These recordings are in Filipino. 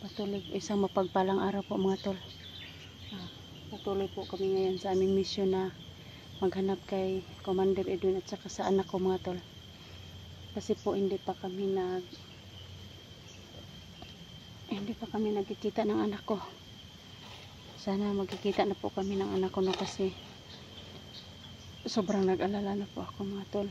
Patuloy, isang mapagpalang araw po mga tol. Patuloy po kami ngayon sa aming misyon na maghanap kay Commander Edwin at saka sa anak ko mga tol. Kasi po hindi pa kami nagkikita ng anak ko. Sana magkikita na po kami ng anak ko no, kasi sobrang nag-alala na po ako mga tol.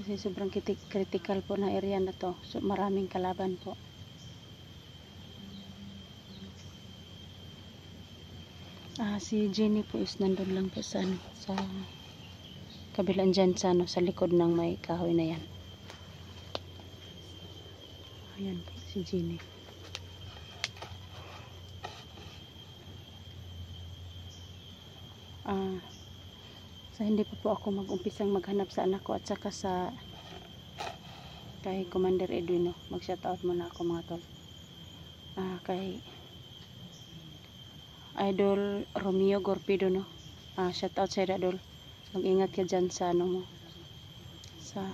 Kasi sobrang critical po na area na to. So, maraming kalaban po. Si Jenny po is nandun lang po sa kabilang dyan sa likod ng may kahoy na yan. Ayan po si Jenny. So hindi pa po ako mag-umpisang maghanap sa anak ko at saka kay Commander Edwin no. Mag-shoutout muna ako mga tol. Kay Idol Romeo Gorpido no. Shoutout sa Idol. Mag-ingat ka dyan sa mo. Sa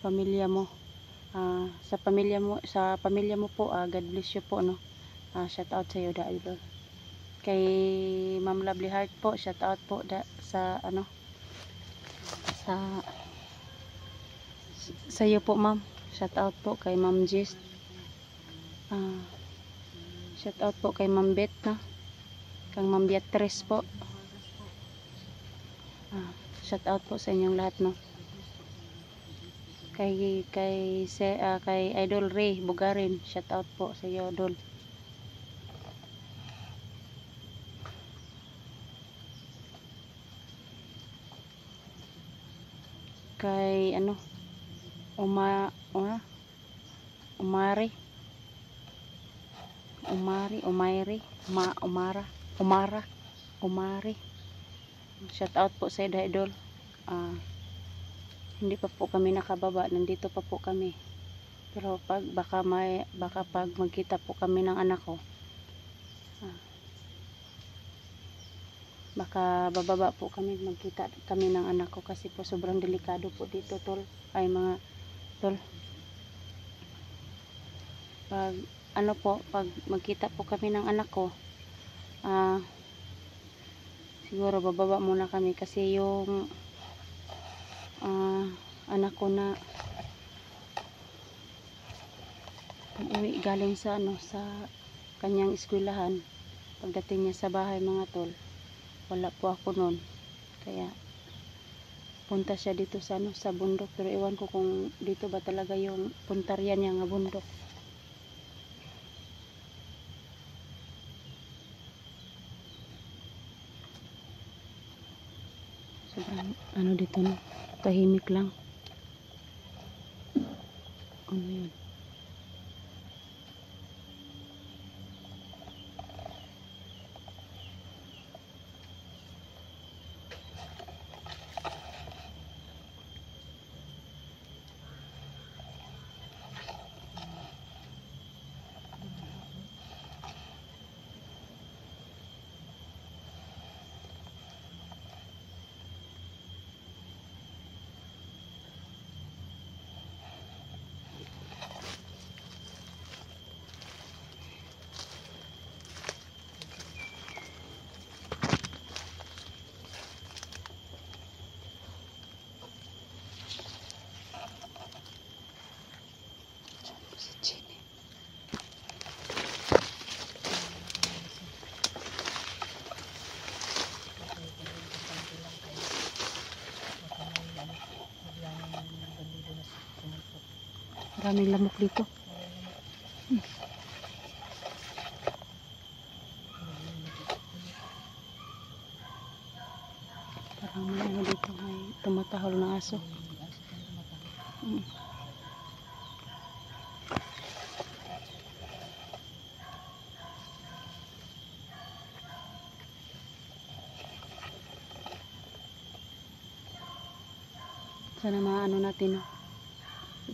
pamilya mo. Sa pamilya mo po, God bless you po no. Shoutout sa iyo Idol. Kay Ma'am Lovely Heart po, shout out po sa iyo po ma'am. Shout out po kay Ma'am Jess. Shout out po kay Ma'am Bet na. Kang Ma'am Beatrice po. Shout out po sa inyong lahat no. Kay Idol Ray Bugarin, shout out po sa iyo Idol. Kay Umari. Shout out po sa Idol. Hindi pa po kami nakababa, nandito pa po kami. Pero baka pag magkita po kami ng anak ko, baka bababa po kami, magkita kami ng anak ko kasi po sobrang delikado po dito tol. Mga tol, pag magkita po kami ng anak ko, siguro bababa muna kami kasi yung anak ko na pag-uwi galing sa kanyang eskwelahan, pagdating niya sa bahay mga tol, wala po ako noon, kaya punta siya dito sa bundok, pero iwan ko kung dito ba talaga yung puntaryan niya nga bundok. Sobrang dito no, tahimik lang. Yun. Maraming lamok dito. Parang may dito, may tumatahol na aso. Sana maano natin no.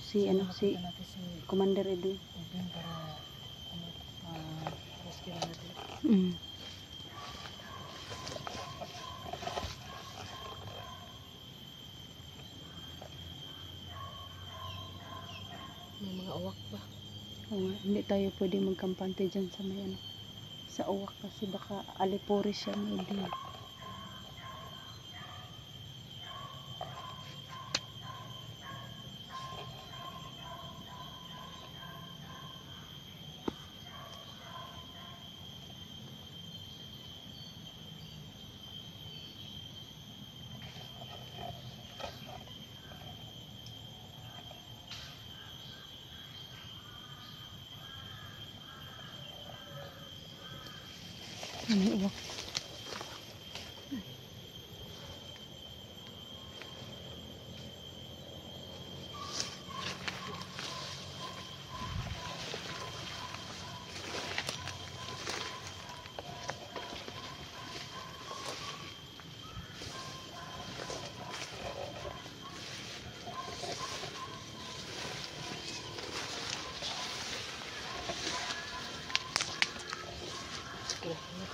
Si Commander Edwin para rescue natin. uwak ba? Oo nga, hindi tayo pwede magkampante dyan sa may ano, sa uwak kasi baka alipore siya maybe. May uwak.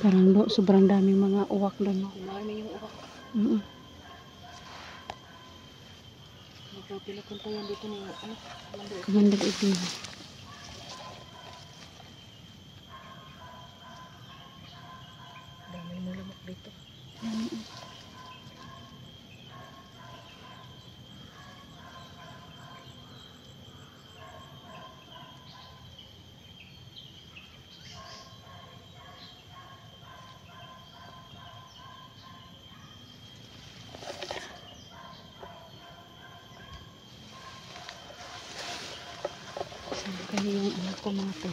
Parang sobrang daming mga uwak doon. Marami yung uwak. Nagpapila kung tayo dito na yung ano, Kamandag itin. dami mo lamok dito. Sabi kami yung anak ko mga to.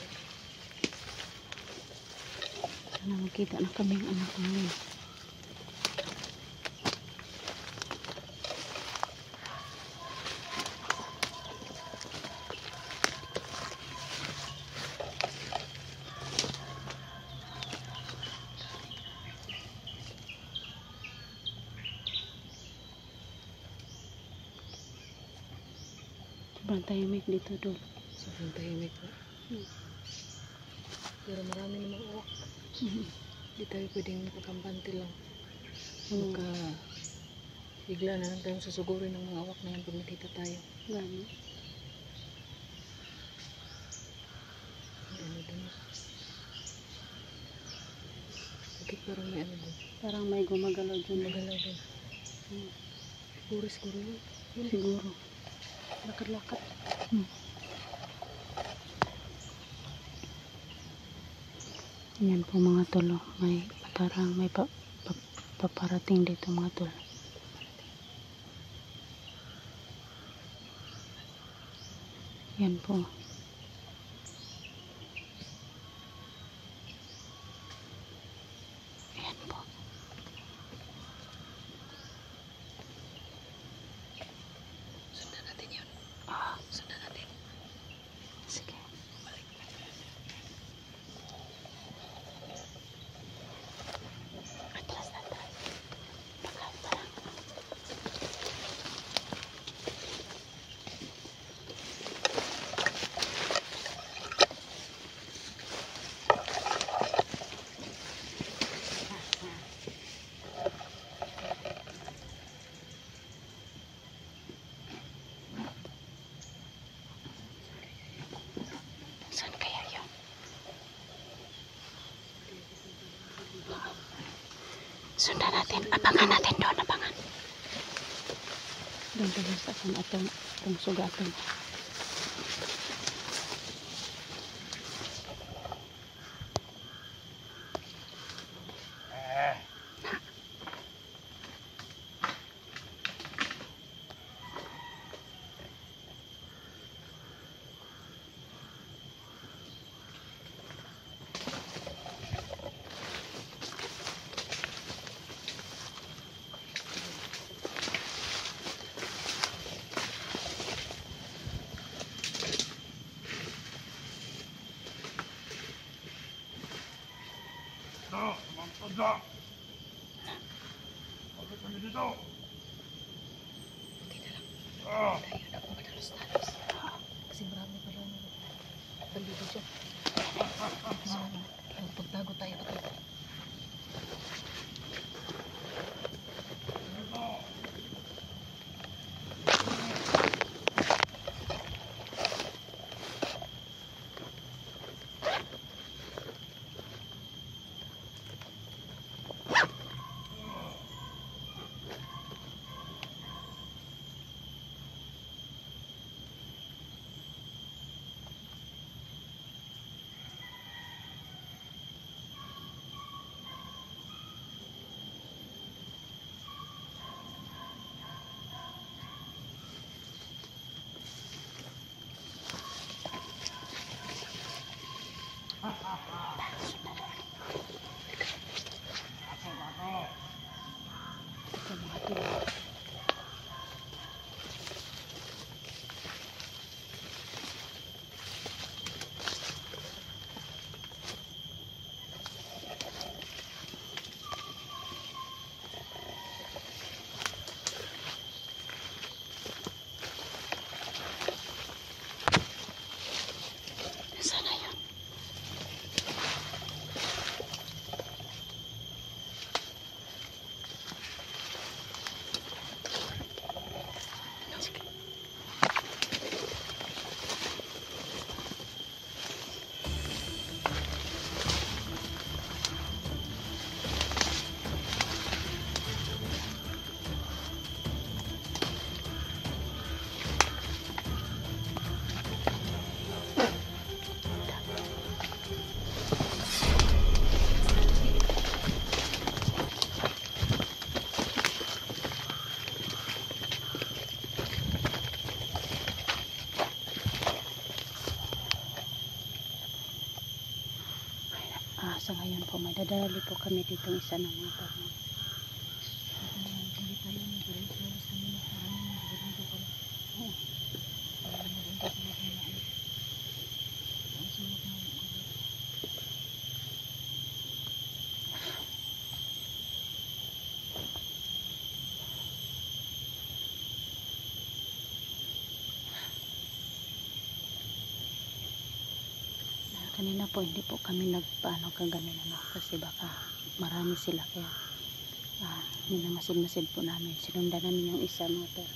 Sana makita na kami yung anak ko ngayon. Sobrang tahimik dito doon. Sobrang tahimik po. Pero marami namang uwak. Hindi tayo pwedeng nakakampante lang. Baka bigla na lang tayong susugurin ng mga uwak na yan pag nakita tayo. Gani. Ano dun? Bakit parang may ano dun? Parang may gumagalaw dun. Magalaw dun. Siguro yun. Siguro. Lakad-lakad. Yan po mga tolo. May parang may paparating dito mga tolo. Yan po. Yan po. Sundan natin yun. Sundan natin. Sige. Balik. Atras, atras. Baka parang. Saan kaya yun? Sundan natin. Abangan natin doon. Abangan. Doon tayo sa atong sugatan. Tada! Bakit kami dito? Okay na lang. Ah! Tayo na kung madalos-dalos. Kasi marami pala na bandito dyan. So, pagtago tayo dito. Nadali po kami dito isa ng motor. Hindi tayo nag-release kami na parang nag-release ko. Oo. Kanina po hindi po kami nagpaano kagamin kasi baka marami sila kaya minamasid-masid po namin. Sinundan namin yung isa motor.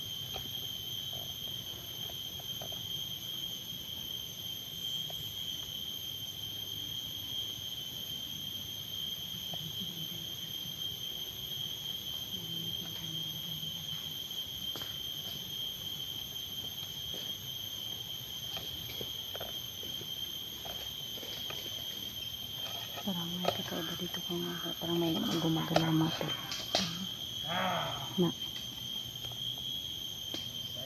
Parang may kakaiba dito kung parang may gumagalaw motor. Na.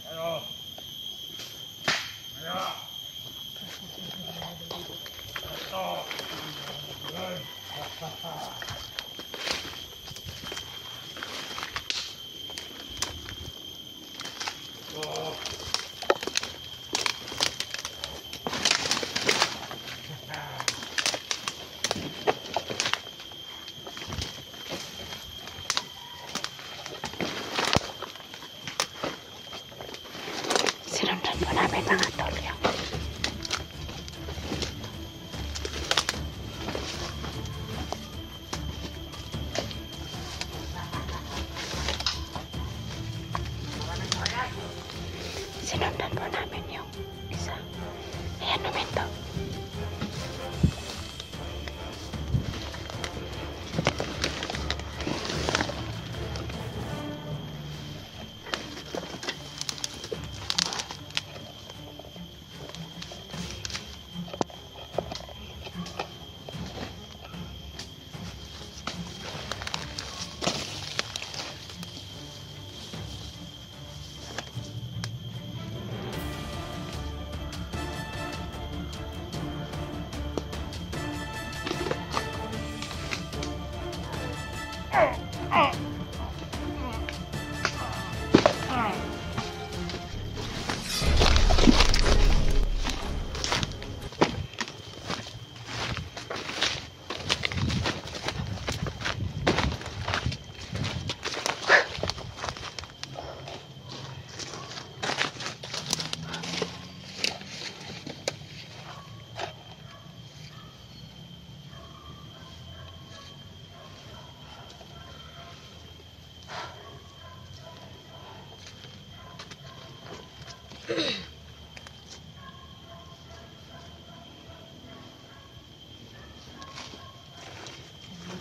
Ayo. Ayo. Ito. Ay. Oh. Sinundan po namin mga tol yan. Sinundan po namin yung isa. Ayan, momento.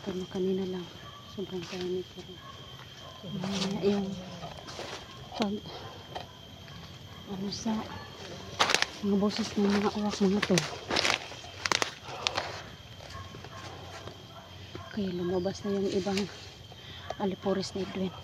Pero kanina lang sobrang kainit pero yung pag ano sa mga boses ng mga uwak mga to kaya lumabas na yung ibang alipores na Edwin.